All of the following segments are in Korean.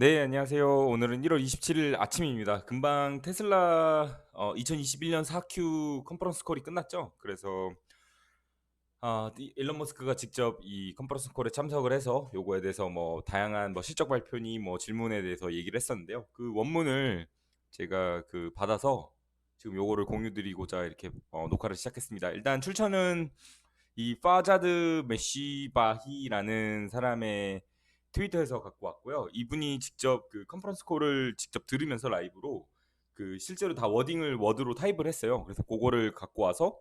네, 안녕하세요. 오늘은 1월 27일 아침입니다. 금방 테슬라 2021년 4Q 컨퍼런스 콜이 끝났죠. 그래서 일론 머스크가 직접 이 컨퍼런스 콜에 참석을 해서 요거에 대해서 뭐 다양한 뭐 실적 발표니 뭐 질문에 대해서 얘기를 했었는데요. 그 원문을 제가 받아서 지금 요거를 공유드리고자 이렇게 녹화를 시작했습니다. 일단 출처는 이 파자드 메시바히라는 사람의 트위터에서 갖고 왔고요. 이분이 직접 그 컨퍼런스 콜을 직접 들으면서 라이브로 실제로 다 워딩을 워드로 타입을 했어요. 그래서 그거를 갖고 와서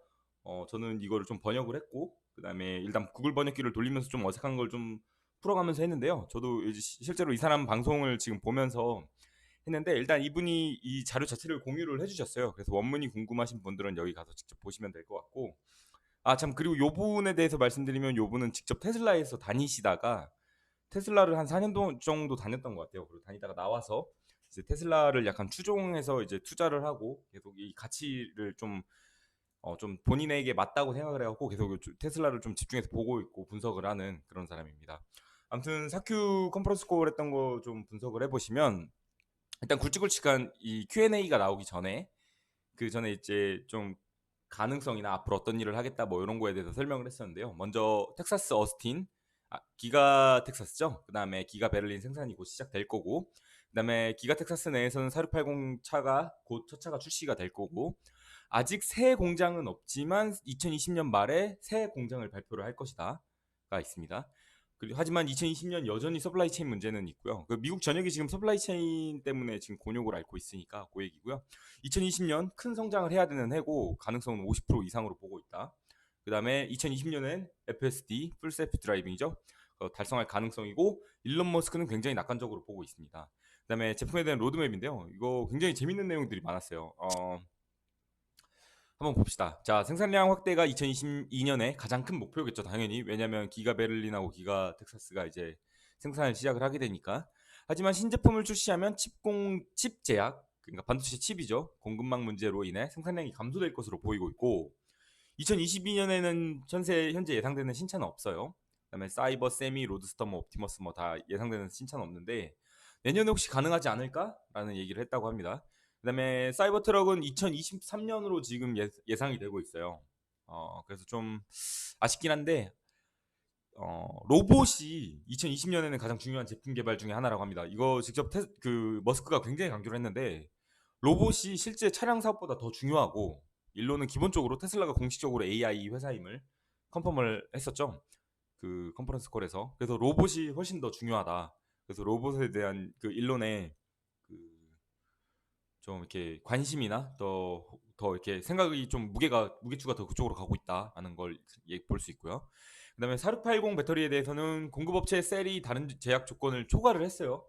저는 이거를 좀 번역을 했고, 그다음에 일단 구글 번역기를 돌리면서 좀 어색한 걸 좀 풀어가면서 했는데요. 저도 이제 실제로 이 사람 방송을 지금 보면서 했는데, 일단 이분이 이 자료 자체를 공유를 해주셨어요. 그래서 원문이 궁금하신 분들은 여기 가서 직접 보시면 될 것 같고, 참, 그리고 요 부분에 대해서 말씀드리면, 요 분은 직접 테슬라에서 다니시다가 테슬라를 한 4년 정도 다녔던 것 같아요. 그리고 다니다가 나와서 이제 테슬라를 약간 추종해서 이제 투자를 하고 계속 이 가치를 좀 본인에게 맞다고 생각을 해갖고 계속 테슬라를 좀 집중해서 보고 있고 분석을 하는 그런 사람입니다. 아무튼 4Q 컨퍼런스 콜 했던 거 좀 분석을 해보시면, 일단 굵직굵직한 이 Q&A가 나오기 전에, 그 전에 이제 좀 가능성이나 앞으로 어떤 일을 하겠다 뭐 이런 거에 대해서 설명을 했었는데요. 먼저 텍사스 어스틴, 기가 텍사스죠. 그 다음에 기가 베를린 생산이 곧 시작될 거고, 그 다음에 기가 텍사스 내에서는 4680 차가 곧 첫 차가 출시가 될 거고, 아직 새 공장은 없지만 2020년 말에 새 공장을 발표를 할 것이다가 있습니다. 그리고 하지만 2020년 여전히 서플라이 체인 문제는 있고요. 미국 전역이 지금 서플라이 체인 때문에 지금 곤욕을 앓고 있으니까 그 얘기고요. 2020년 큰 성장을 해야 되는 해고 가능성은 50% 이상으로 보고 있다. 그 다음에 2020년엔 FSD, 풀셀프 드라이빙이죠. 달성할 가능성이고, 일론 머스크는 굉장히 낙관적으로 보고 있습니다. 그 다음에 제품에 대한 로드맵인데요. 이거 굉장히 재밌는 내용들이 많았어요. 한번 봅시다. 자, 생산량 확대가 2022년에 가장 큰 목표겠죠, 당연히. 왜냐면 기가 베를린하고 기가 텍사스가 이제 생산을 시작을 하게 되니까. 하지만 신제품을 출시하면 칩 제약, 그러니까 반도체 칩이죠. 공급망 문제로 인해 생산량이 감소될 것으로 보이고 있고, 2022년에는 현재 예상되는 신차는 없어요. 그다음에 사이버, 세미, 로드스터, 뭐 옵티머스 뭐 다 예상되는 신차는 없는데, 내년에 혹시 가능하지 않을까라는 얘기를 했다고 합니다. 그다음에 사이버 트럭은 2023년으로 지금 예상이 되고 있어요. 그래서 좀 아쉽긴 한데, 로봇이 2020년에는 가장 중요한 제품 개발 중에 하나라고 합니다. 이거 직접 머스크가 굉장히 강조를 했는데, 로봇이 실제 차량 사업보다 더 중요하고, 일론은 기본적으로 테슬라가 공식적으로 AI 회사임을 컨펌을 했었죠. 그 컨퍼런스 콜에서. 그래서 로봇이 훨씬 더 중요하다. 그래서 로봇에 대한 일론의 그 좀 이렇게 관심이나 더 이렇게 생각이 좀 무게추가 더 그쪽으로 가고 있다라는 걸 볼 수 있고요. 그다음에 4680 배터리에 대해서는 공급업체 셀이 다른 제약 조건을 초과를 했어요.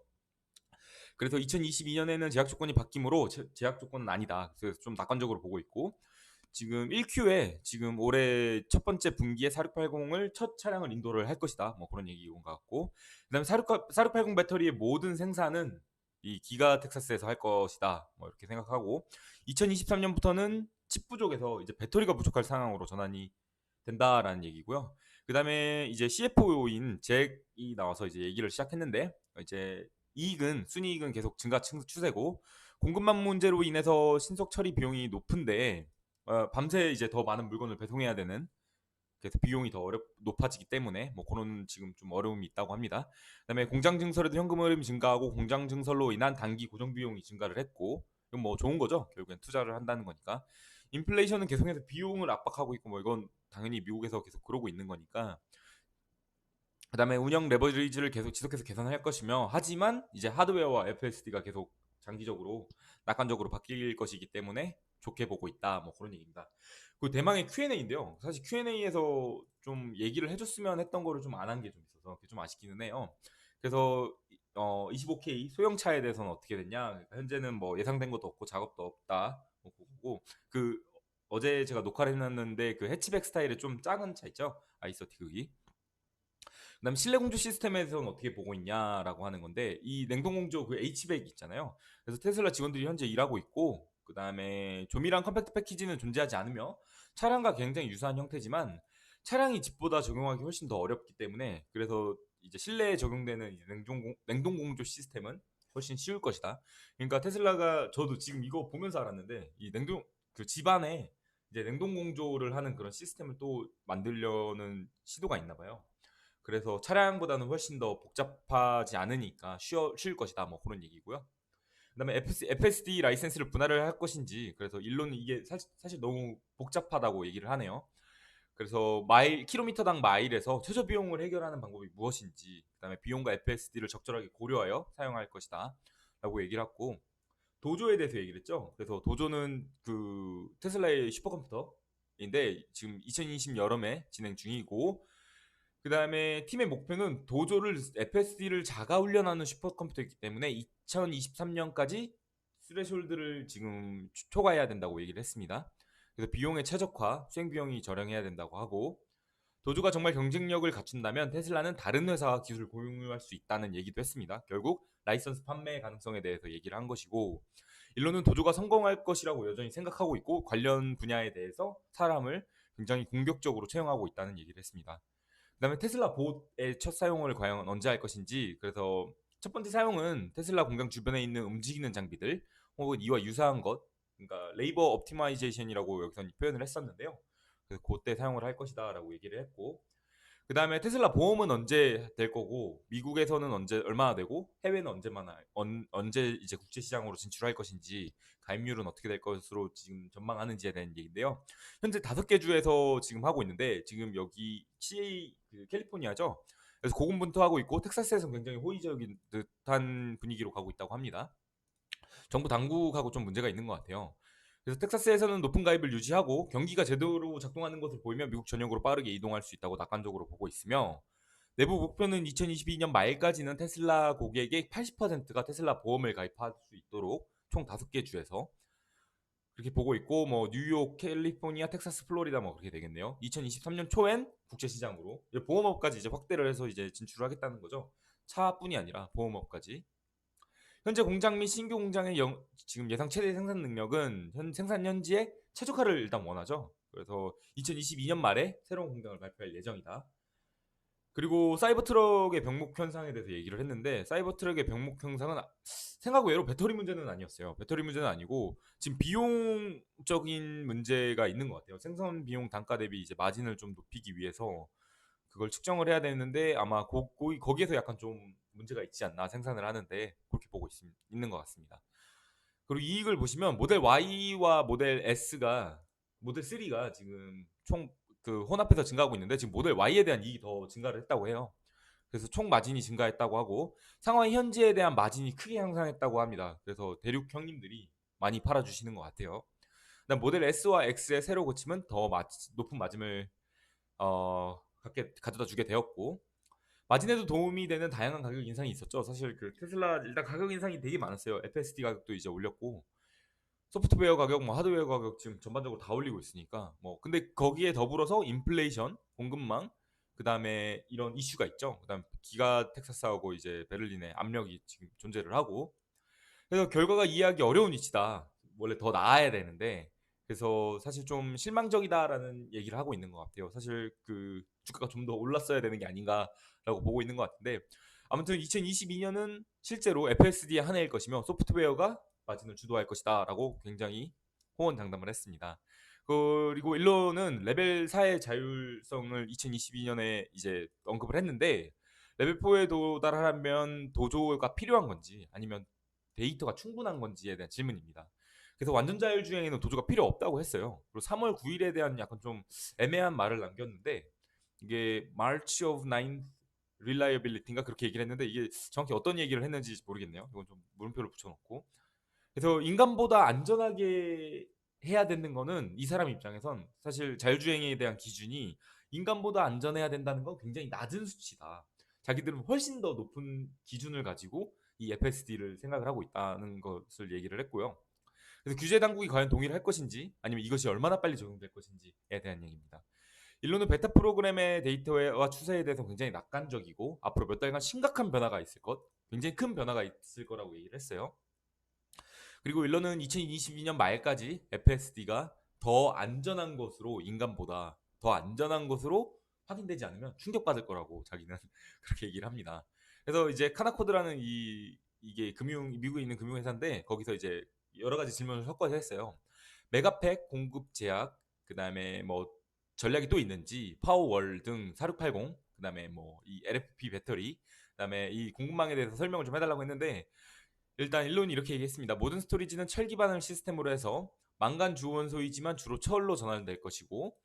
그래서 2022년에는 제약 조건이 바뀌므로 제약 조건은 아니다. 그래서 좀 낙관적으로 보고 있고, 지금 1Q에 지금 올해 첫 번째 분기에 4680을 첫 차량을 인도를 할 것이다. 뭐 그런 얘기인 것 같고, 그다음에 4680 배터리의 모든 생산은 이 기가 텍사스에서 할 것이다. 뭐 이렇게 생각하고, 2023년부터는 칩 부족에서 이제 배터리가 부족할 상황으로 전환이 된다라는 얘기고요. 그다음에 이제 CFO인 잭이 나와서 이제 얘기를 시작했는데, 이제 순이익은 계속 증가 추세고, 공급망 문제로 인해서 신속 처리 비용이 높은데, 밤새 이제 더 많은 물건을 배송해야 되는, 그래서 비용이 더 높아지기 때문에 뭐 그런 지금 좀 어려움이 있다고 합니다. 그다음에 공장 증설에도 현금 흐름이 증가하고, 공장 증설로 인한 단기 고정 비용이 증가를 했고, 이건 뭐 좋은 거죠. 결국엔 투자를 한다는 거니까. 인플레이션은 계속해서 비용을 압박하고 있고, 뭐 이건 당연히 미국에서 계속 그러고 있는 거니까. 그다음에 운영 레버리지를 계속 지속해서 개선할 것이며, 하지만 이제 하드웨어와 FSD가 계속 장기적으로 낙관적으로 바뀔 것이기 때문에 좋게 보고 있다. 뭐 그런 얘기입니다. 그 대망의 Q&A인데요. 사실 Q&A에서 좀 얘기를 해줬으면 했던 거를 좀 안 한 게 좀 있어서 그게 좀 아쉽기는 해요. 그래서 25K 소형차에 대해서는 어떻게 됐냐? 그러니까 현재는 뭐 예상된 것도 없고 작업도 없다. 뭐 그거고, 어제 제가 녹화를 해놨는데 그 해치백 스타일의 좀 작은 차 있죠? 아이서티 극이. 그다음 실내 공조 시스템에서는 어떻게 보고 있냐라고 하는 건데, 이 냉동 공조 H백 있잖아요. 그래서 테슬라 직원들이 현재 일하고 있고, 그다음에 조밀한 컴팩트 패키지는 존재하지 않으며, 차량과 굉장히 유사한 형태지만 차량이 집보다 적용하기 훨씬 더 어렵기 때문에, 그래서 이제 실내에 적용되는 냉동 공조 시스템은 훨씬 쉬울 것이다. 그러니까 테슬라가 저도 지금 이거 보면서 알았는데 이 냉동 그 집안에 이제 냉동 공조를 하는 그런 시스템을 또 만들려는 시도가 있나 봐요. 그래서 차량보다는 훨씬 더 복잡하지 않으니까 쉬울 것이다. 뭐 그런 얘기고요. 그다음에 FSD 라이센스를 분할을 할 것인지 그래서 일론은 이게 사실 너무 복잡하다고 얘기를 하네요. 그래서 킬로미터당 마일에서 최저 비용을 해결하는 방법이 무엇인지 그다음에 비용과 FSD를 적절하게 고려하여 사용할 것이다 라고 얘기를 했고 도조에 대해서 얘기를 했죠. 그래서 도조는 그 테슬라의 슈퍼컴퓨터인데 지금 2020 여름에 진행 중이고 그 다음에 팀의 목표는 도조를 FSD를 자가 훈련하는 슈퍼컴퓨터이기 때문에 2023년까지 스레숄드를 지금 초과해야 된다고 얘기를 했습니다. 그래서 비용의 최적화, 수행 비용이 저렴해야 된다고 하고 도조가 정말 경쟁력을 갖춘다면 테슬라는 다른 회사와 기술을 공유할 수 있다는 얘기도 했습니다. 결국 라이선스 판매 가능성에 대해서 얘기를 한 것이고 일론은 도조가 성공할 것이라고 여전히 생각하고 있고 관련 분야에 대해서 사람을 굉장히 공격적으로 채용하고 있다는 얘기를 했습니다. 그다음에 테슬라 봇의 첫 사용을 과연 언제 할 것인지 그래서 첫 번째 사용은 테슬라 공장 주변에 있는 움직이는 장비들 혹은 이와 유사한 것 그러니까 레이버 옵티마이제이션이라고 여기서 표현을 했었는데요. 그래서 그때 사용을 할 것이다라고 얘기를 했고 그 다음에 테슬라 보험은 언제 될 거고 미국에서는 언제 얼마나 되고 해외는 언제 이제 국제 시장으로 진출할 것인지 가입률은 어떻게 될 것으로 지금 전망하는지에 대한 얘기인데요. 현재 5개 주에서 지금 하고 있는데 지금 여기 CA 그 캘리포니아죠. 그래서 고군분투하고 있고 텍사스에서 굉장히 호의적인 듯한 분위기로 가고 있다고 합니다. 정부 당국하고 좀 문제가 있는 것 같아요. 그래서 텍사스에서는 높은 가입을 유지하고 경기가 제대로 작동하는 것을 보이면 미국 전역으로 빠르게 이동할 수 있다고 낙관적으로 보고 있으며 내부 목표는 2022년 말까지는 테슬라 고객의 80%가 테슬라 보험을 가입할 수 있도록 총 5개 주에서 그렇게 보고 있고 뭐 뉴욕, 캘리포니아, 텍사스, 플로리다 뭐 그렇게 되겠네요. 2023년 초엔 국제 시장으로 보험업까지 이제 확대를 해서 이제 진출하겠다는 거죠. 차뿐이 아니라 보험업까지. 현재 공장 및 신규 공장의 지금 예상 최대 생산 능력은 생산 현지에 최적화를 일단 원하죠. 그래서 2022년 말에 새로운 공장을 발표할 예정이다. 그리고 사이버 트럭의 병목 현상에 대해서 얘기를 했는데 사이버 트럭의 병목 현상은 생각 외로 배터리 문제는 아니었어요. 배터리 문제는 아니고 지금 비용적인 문제가 있는 것 같아요. 생산 비용 단가 대비 이제 마진을 좀 높이기 위해서 그걸 측정을 해야 되는데 아마 거기에서 약간 좀 문제가 있지 않나 생산을 하는데 그렇게 보고 있는 것 같습니다. 그리고 이익을 보시면 모델 Y와 모델 3가 지금 총 그 혼합해서 증가하고 있는데 지금 모델 Y에 대한 이익이 더 증가를 했다고 해요. 그래서 총 마진이 증가했다고 하고 상하이 현지에 대한 마진이 크게 향상했다고 합니다. 그래서 대륙 형님들이 많이 팔아주시는 것 같아요. 그다음 모델 S와 X의 새로 고침은 더 높은 마진을 가져다 주게 되었고 마진에도 도움이 되는 다양한 가격 인상이 있었죠. 사실 그 테슬라 일단 가격 인상이 되게 많았어요. FSD 가격도 이제 올렸고 소프트웨어 가격, 뭐 하드웨어 가격 지금 전반적으로 다 올리고 있으니까 뭐 근데 거기에 더불어서 인플레이션, 공급망, 그 다음에 이런 이슈가 있죠. 그다음 기가 텍사스하고 이제 베를린에 압력이 지금 존재를 하고 그래서 결과가 이해하기 어려운 위치다. 원래 더 나아야 되는데 그래서 사실 좀 실망적이다라는 얘기를 하고 있는 것 같아요. 사실 그 주가가 좀 더 올랐어야 되는 게 아닌가라고 보고 있는 것 같은데 아무튼 2022년은 실제로 FSD의 한 해일 것이며 소프트웨어가 마진을 주도할 것이다라고 굉장히 호언장담을 했습니다. 그리고 일론은 레벨 4의 자율성을 2022년에 이제 언급을 했는데 레벨 4에 도달하려면 도조가 필요한 건지 아니면 데이터가 충분한 건지에 대한 질문입니다. 그래서 완전 자율주행에는 도조가 필요 없다고 했어요. 그리고 3월 9일에 대한 약간 좀 애매한 말을 남겼는데 이게 March of 9th Reliability인가 그렇게 얘기를 했는데 이게 정확히 어떤 얘기를 했는지 모르겠네요. 이건 좀 물음표를 붙여놓고 그래서 인간보다 안전하게 해야 되는 거는 이 사람 입장에선 사실 자율주행에 대한 기준이 인간보다 안전해야 된다는 건 굉장히 낮은 수치다. 자기들은 훨씬 더 높은 기준을 가지고 이 FSD를 생각을 하고 있다는 것을 얘기를 했고요. 그래서 규제 당국이 과연 동의를 할 것인지 아니면 이것이 얼마나 빨리 적용될 것인지에 대한 얘기입니다. 일론은 베타 프로그램의 데이터와 추세에 대해서 굉장히 낙관적이고 앞으로 몇 달간 심각한 변화가 있을 것, 굉장히 큰 변화가 있을 거라고 얘기를 했어요. 그리고 일론은 2022년 말까지 FSD가 더 안전한 것으로 인간보다 더 안전한 것으로 확인되지 않으면 충격받을 거라고 자기는 그렇게 얘기를 합니다. 그래서 이제 카나코드라는 이 이게 미국에 있는 금융회사인데 거기서 이제 여러 가지 질문을 섞어서 했어요. 메가팩 공급 제약, 그다음에 뭐 전략이 또 있는지, 파워월 등 4680, 그다음에 뭐 이 LFP 배터리, 그다음에 이 공급망에 대해서 설명을 좀 해달라고 했는데, 일단 일론이 이렇게 얘기했습니다. 모든 스토리지는 철 기반을 시스템으로 해서 망간 주원소이지만 주로 철로 전환될 것이고,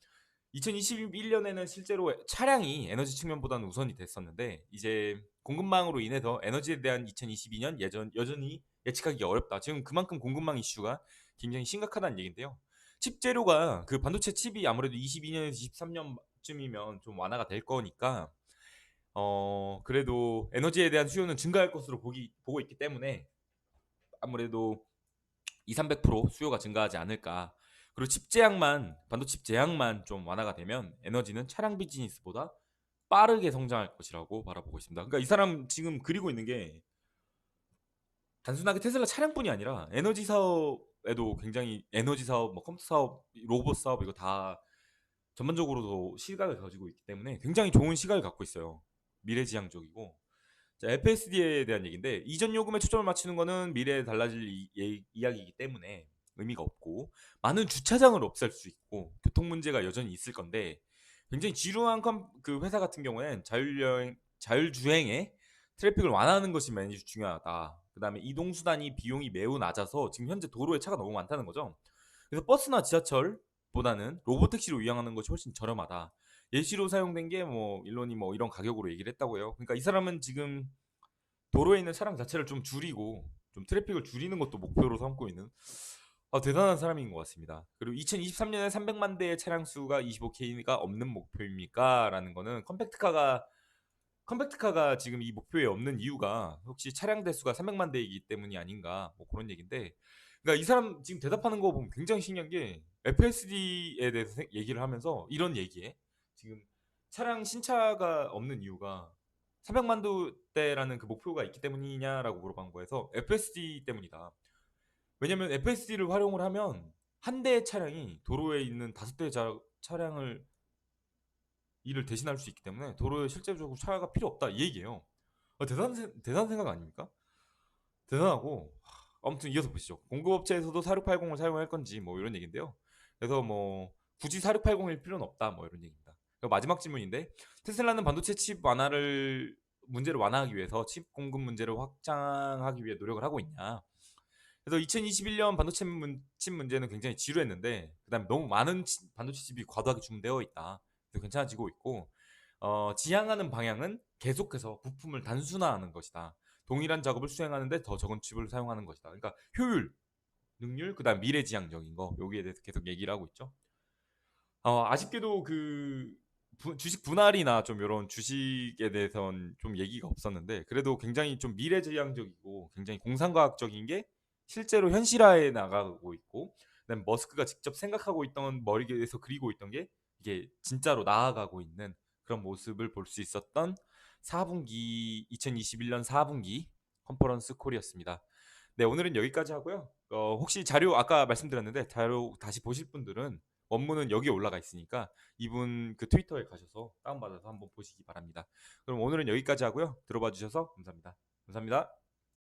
2021년에는 실제로 차량이 에너지 측면보다는 우선이 됐었는데, 이제 공급망으로 인해서 에너지에 대한 2022년 여전히 예측하기 어렵다. 지금 그만큼 공급망 이슈가 굉장히 심각하다는 얘기인데요. 칩 재료가 그 반도체 칩이 아무래도 22년에서 23년쯤이면 좀 완화가 될 거니까, 그래도 에너지에 대한 수요는 증가할 것으로 보고 있기 때문에 아무래도 2, 300% 수요가 증가하지 않을까. 그리고 반도체 제약만 좀 완화가 되면 에너지는 차량 비즈니스보다 빠르게 성장할 것이라고 바라보고 있습니다. 그러니까 이 사람 지금 그리고 있는 게 단순하게 테슬라 차량뿐이 아니라 에너지 사업에도 굉장히, 에너지 사업, 뭐 컴퓨터 사업, 로봇 사업, 이거 다 전반적으로도 시각을 가지고 있기 때문에 굉장히 좋은 시각을 갖고 있어요. 미래지향적이고. 자, FSD에 대한 얘기인데, 이전 요금에 초점을 맞추는 거는 미래에 달라질 이야기이기 때문에 의미가 없고, 많은 주차장을 없앨 수 있고 교통 문제가 여전히 있을 건데, 굉장히 지루한 그 회사 같은 경우엔 자율주행의 트래픽을 완화하는 것이 많이 중요하다. 그 다음에 이동수단이 비용이 매우 낮아서 지금 현재 도로에 차가 너무 많다는 거죠. 그래서 버스나 지하철보다는 로보택시로 이용하는 것이 훨씬 저렴하다. 예시로 사용된 게 뭐 일론이 뭐 이런 가격으로 얘기를 했다고요. 그러니까 이 사람은 지금 도로에 있는 차량 자체를 좀 줄이고 좀 트래픽을 줄이는 것도 목표로 삼고 있는, 대단한 사람인 것 같습니다. 그리고 2023년에 300만 대의 차량 수가 25K가 없는 목표입니까? 라는 거는 컴팩트카가 지금 이 목표에 없는 이유가 혹시 차량 대수가 300만 대이기 때문이 아닌가, 뭐 그런 얘기인데, 그러니까 이 사람 지금 대답하는 거 보면 굉장히 신기한 게, FSD에 대해서 얘기를 하면서 이런 얘기에, 지금 차량 신차가 없는 이유가 300만 대라는 그 목표가 있기 때문이냐라고 물어본 거에서 FSD 때문이다. 왜냐면 FSD를 활용을 하면 한 대의 차량이 도로에 있는 5대의 차량을 일을 대신할 수 있기 때문에 도로에 실제적으로 차가 필요 없다, 이 얘기예요. 대단한 생각 아닙니까? 대단하고, 아무튼 이어서 보시죠. 공급업체에서도 4680을 사용할 건지 뭐 이런 얘기인데요. 그래서 뭐 굳이 4680일 필요는 없다, 뭐 이런 얘기입니다. 그리고 마지막 질문인데, 테슬라는 반도체 칩 문제를 완화하기 위해서 칩 공급 문제를 확장하기 위해 노력을 하고 있냐. 그래서 2021년 칩 문제는 굉장히 지루했는데, 그다음에 너무 많은 반도체 칩이 과도하게 주문되어 있다. 그래서 괜찮아지고 있고, 지향하는 방향은 계속해서 부품을 단순화하는 것이다. 동일한 작업을 수행하는데 더 적은 칩을 사용하는 것이다. 그러니까 효율, 능률, 그다음 미래지향적인 거, 여기에 대해서 계속 얘기를 하고 있죠. 아쉽게도 그 주식 분할이나 좀 이런 주식에 대해서는 좀 얘기가 없었는데, 그래도 굉장히 좀 미래지향적이고 굉장히 공상과학적인 게 실제로 현실화해 나가고 있고, 그다음에 머스크가 직접 생각하고 있던, 머리에서 그리고 있던 게 이게 진짜로 나아가고 있는 그런 모습을 볼 수 있었던 2021년 4분기 컨퍼런스 콜이었습니다. 네, 오늘은 여기까지 하고요. 혹시 자료 아까 말씀드렸는데 자료 다시 보실 분들은 원문은 여기에 올라가 있으니까 이분 그 트위터에 가셔서 다운받아서 한번 보시기 바랍니다. 그럼 오늘은 여기까지 하고요. 들어봐 주셔서 감사합니다. 감사합니다.